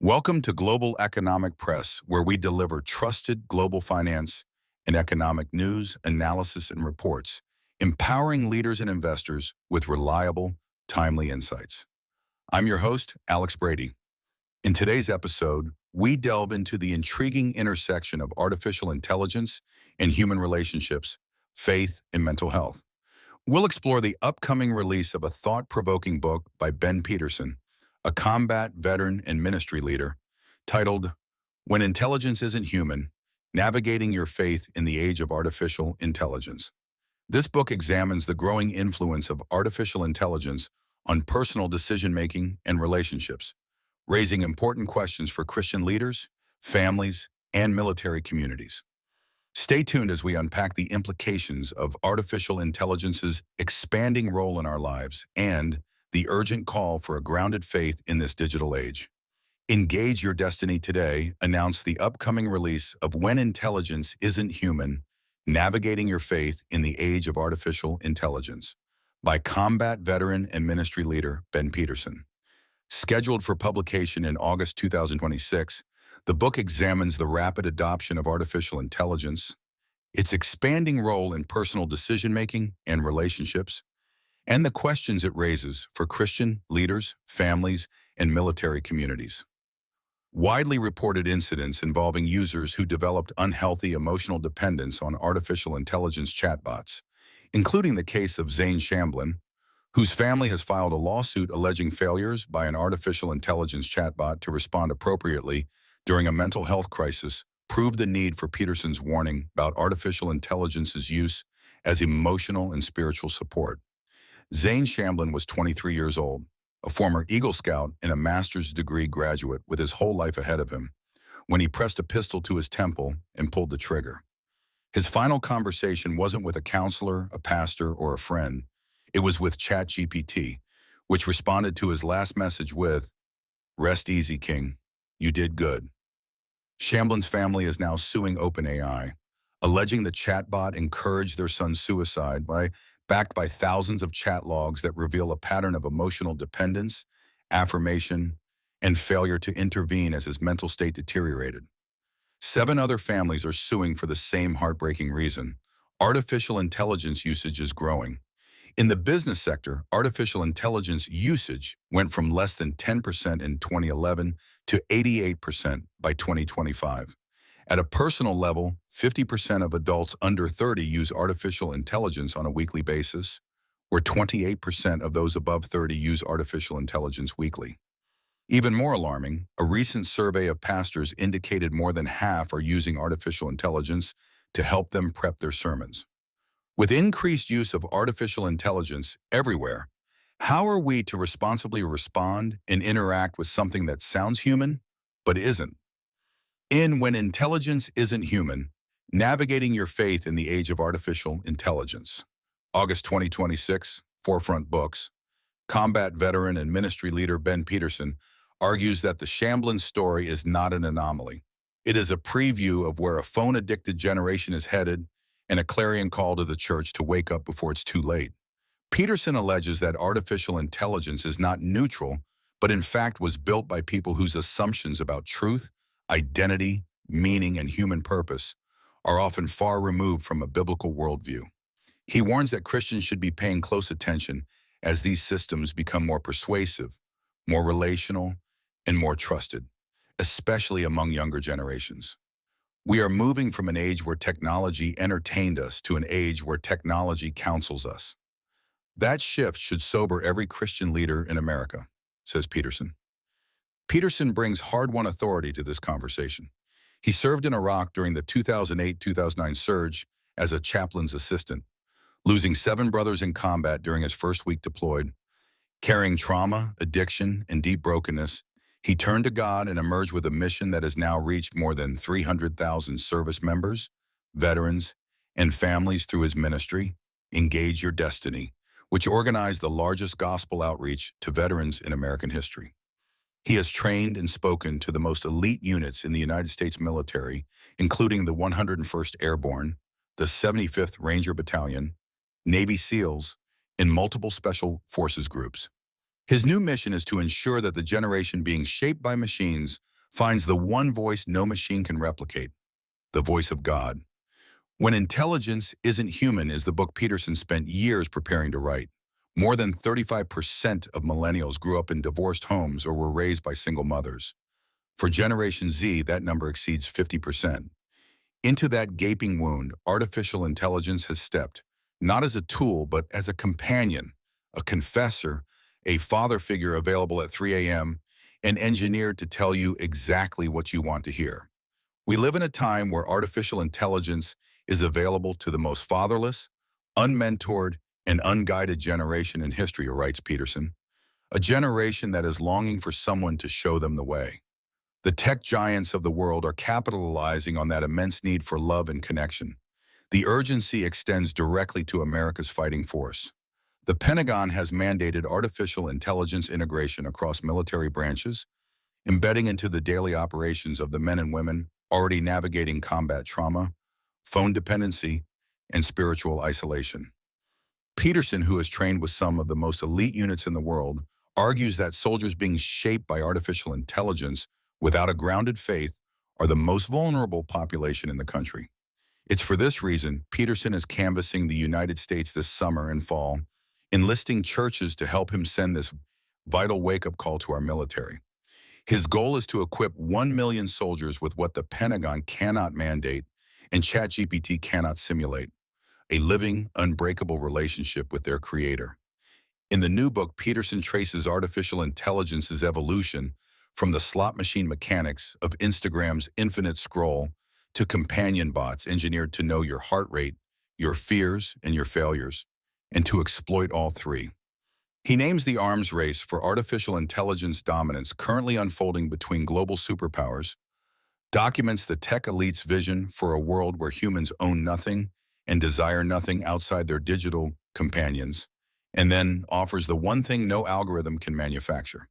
Welcome to Global Economic Press, where we deliver trusted global finance and economic news, analysis, and reports, empowering leaders and investors with reliable, timely insights. I'm your host, Alex Brady. In today's episode, we delve into the intriguing intersection of artificial intelligence and human relationships, faith, and mental health. We'll explore the upcoming release of a thought-provoking book by Ben Peterson, a combat veteran and ministry leader, titled When Intelligence Isn't Human, Navigating Your Faith in the Age of Artificial Intelligence. This book examines the growing influence of artificial intelligence on personal decision-making and relationships, raising important questions for Christian leaders, families, and military communities. Stay tuned as we unpack the implications of artificial intelligence's expanding role in our lives and the urgent call for a grounded faith in this digital age. Engage Your Destiny Today announced the upcoming release of When Intelligence Isn't Human, Navigating Your Faith in the Age of Artificial Intelligence by combat veteran and ministry leader Ben Peterson. Scheduled for publication in August 2026, the book examines the rapid adoption of artificial intelligence, its expanding role in personal decision-making and relationships, and the questions it raises for Christian leaders, families, and military communities. Widely reported incidents involving users who developed unhealthy emotional dependence on artificial intelligence chatbots, including the case of Zane Shamblin, whose family has filed a lawsuit alleging failures by an artificial intelligence chatbot to respond appropriately during a mental health crisis, proved the need for Peterson's warning about artificial intelligence's use as emotional and spiritual support. Zane Shamblin was 23 years old, a former Eagle Scout and a master's degree graduate with his whole life ahead of him, when he pressed a pistol to his temple and pulled the trigger. His final conversation wasn't with a counselor, a pastor, or a friend. It was with ChatGPT, which responded to his last message with, "Rest easy, King. You did good." Shamblin's family is now suing OpenAI, alleging the chatbot encouraged their son's suicide backed by thousands of chat logs that reveal a pattern of emotional dependence, affirmation, and failure to intervene as his mental state deteriorated. 7 other families are suing for the same heartbreaking reason. Artificial intelligence usage is growing. In the business sector, artificial intelligence usage went from less than 10% in 2011 to 88% by 2025. At a personal level, 50% of adults under 30 use artificial intelligence on a weekly basis, where 28% of those above 30 use artificial intelligence weekly. Even more alarming, a recent survey of pastors indicated more than half are using artificial intelligence to help them prep their sermons. With increased use of artificial intelligence everywhere, how are we to responsibly respond and interact with something that sounds human, but isn't? In When Intelligence Isn't Human, Navigating Your Faith in the Age of Artificial Intelligence, August 2026, Forefront Books, combat veteran and ministry leader Ben Peterson argues that the Shamblin story is not an anomaly. It is a preview of where a phone-addicted generation is headed and a clarion call to the church to wake up before it's too late. Peterson alleges that artificial intelligence is not neutral, but in fact was built by people whose assumptions about truth, identity, meaning, and human purpose are often far removed from a biblical worldview. He warns that Christians should be paying close attention as these systems become more persuasive, more relational, and more trusted, especially among younger generations. We are moving from an age where technology entertained us to an age where technology counsels us. That shift should sober every Christian leader in America, says Peterson. Peterson brings hard-won authority to this conversation. He served in Iraq during the 2008-2009 surge as a chaplain's assistant, losing 7 brothers in combat during his first week deployed. Carrying trauma, addiction, and deep brokenness, he turned to God and emerged with a mission that has now reached more than 300,000 service members, veterans, and families through his ministry, Engage Your Destiny, which organized the largest gospel outreach to veterans in American history. He has trained and spoken to the most elite units in the United States military, including the 101st Airborne, the 75th Ranger Battalion, Navy SEALs, and multiple special forces groups. His new mission is to ensure that the generation being shaped by machines finds the one voice no machine can replicate, the voice of God. When Intelligence Isn't Human is the book Peterson spent years preparing to write. More than 35% of millennials grew up in divorced homes or were raised by single mothers. For Generation Z, that number exceeds 50%. Into that gaping wound, artificial intelligence has stepped, not as a tool, but as a companion, a confessor, a father figure available at 3 a.m., and engineered to tell you exactly what you want to hear. We live in a time where artificial intelligence is available to the most fatherless, unmentored, and unguided generation in history, writes Peterson, a generation that is longing for someone to show them the way. The tech giants of the world are capitalizing on that immense need for love and connection. The urgency extends directly to America's fighting force. The Pentagon has mandated artificial intelligence integration across military branches, embedding into the daily operations of the men and women already navigating combat trauma, phone dependency, and spiritual isolation. Peterson, who has trained with some of the most elite units in the world, argues that soldiers being shaped by artificial intelligence without a grounded faith are the most vulnerable population in the country. It's for this reason Peterson is canvassing the United States this summer and fall, enlisting churches to help him send this vital wake-up call to our military. His goal is to equip 1 million soldiers with what the Pentagon cannot mandate and ChatGPT cannot simulate, a living, unbreakable relationship with their creator. In the new book, Peterson traces artificial intelligence's evolution from the slot machine mechanics of Instagram's infinite scroll to companion bots engineered to know your heart rate, your fears, and your failures, and to exploit all three. He names the arms race for artificial intelligence dominance currently unfolding between global superpowers, documents the tech elite's vision for a world where humans own nothing and desire nothing outside their digital companions, and then offers the one thing no algorithm can manufacture,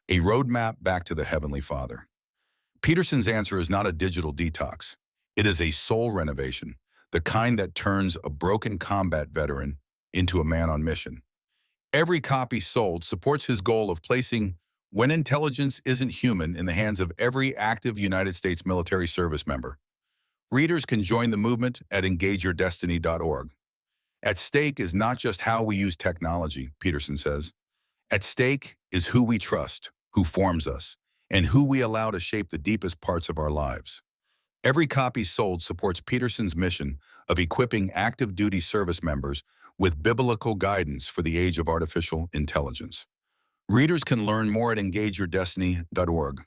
a roadmap back to the Heavenly Father. Peterson's answer is not a digital detox. It is a soul renovation, the kind that turns a broken combat veteran into a man on mission. Every copy sold supports his goal of placing When Intelligence Isn't Human in the hands of every active United States military service member. Readers can join the movement at engageyourdestiny.org. At stake is not just how we use technology, Peterson says. At stake is who we trust, who forms us, and who we allow to shape the deepest parts of our lives. Every copy sold supports Peterson's mission of equipping active duty service members with biblical guidance for the age of artificial intelligence. Readers can learn more at engageyourdestiny.org.